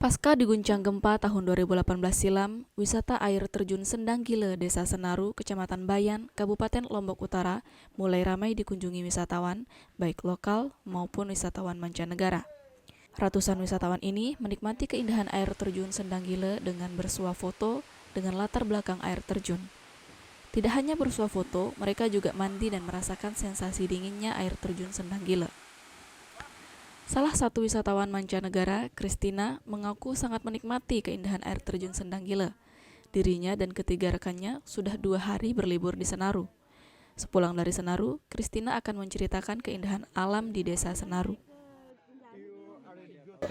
Pasca diguncang gempa tahun 2018 silam, wisata air terjun Sendang Gile, Desa Senaru, Kecamatan Bayan, Kabupaten Lombok Utara mulai ramai dikunjungi wisatawan, baik lokal maupun wisatawan mancanegara. Ratusan wisatawan ini menikmati keindahan air terjun Sendang Gile dengan bersuah foto dengan latar belakang air terjun. Tidak hanya bersuah foto, mereka juga mandi dan merasakan sensasi dinginnya air terjun Sendang Gile. Salah satu wisatawan mancanegara, Christina, mengaku sangat menikmati keindahan air terjun Sendang Gile. Dirinya dan ketiga rekannya sudah 2 hari berlibur di Senaru. Sepulang dari Senaru, Christina akan menceritakan keindahan alam di desa Senaru.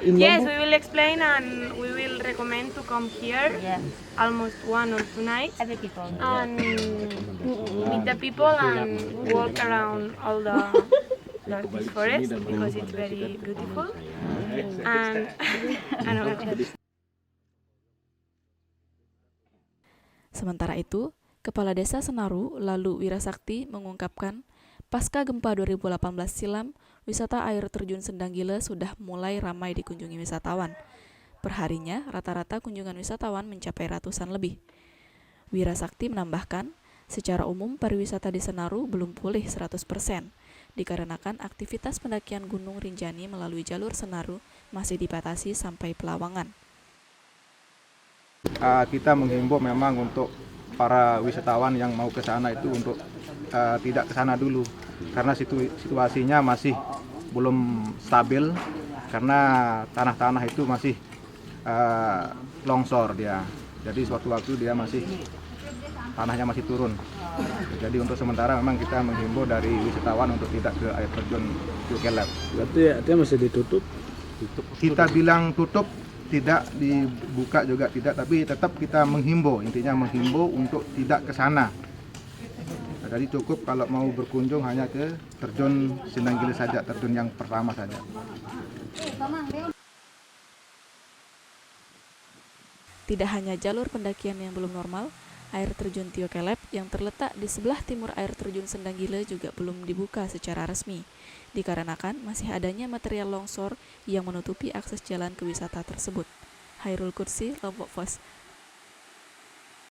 Yes, we will explain and we will recommend to come here. Yeah, Almost 1 or 2 nights every people. and meet the people and walk around all this forest because it's very beautiful. And Sementara itu, Kepala Desa Senaru, Lalu Wirasakti, mengungkapkan, pasca gempa 2018 silam, wisata air terjun Sendang Gile sudah mulai ramai dikunjungi wisatawan. Perharinya, rata-rata kunjungan wisatawan mencapai ratusan lebih. Wirasakti menambahkan, secara umum pariwisata di Senaru belum pulih 100%, dikarenakan aktivitas pendakian Gunung Rinjani melalui jalur Senaru masih dibatasi sampai Pelawangan. Kita menghimbau memang untuk para wisatawan yang mau ke sana itu untuk tidak ke sana dulu karena situasinya masih belum stabil karena tanah-tanah itu masih longsor dia. Jadi suatu waktu dia tanahnya masih turun. Jadi untuk sementara memang kita menghimbau dari wisatawan untuk tidak ke air terjun Tiokelep. Berarti dia masih ditutup? Kita bilang tutup, tidak dibuka juga tidak, tapi tetap kita menghimbau, intinya menghimbau untuk tidak ke sana. Jadi cukup kalau mau berkunjung hanya ke terjun Sendang Gile saja, terjun yang pertama saja. Tidak hanya jalur pendakian yang belum normal, air terjun Tiokelep yang terletak di sebelah timur air terjun Sendang Gile juga belum dibuka secara resmi, dikarenakan masih adanya material longsor yang menutupi akses jalan ke wisata tersebut. Hairul Kursi, Lombok Post.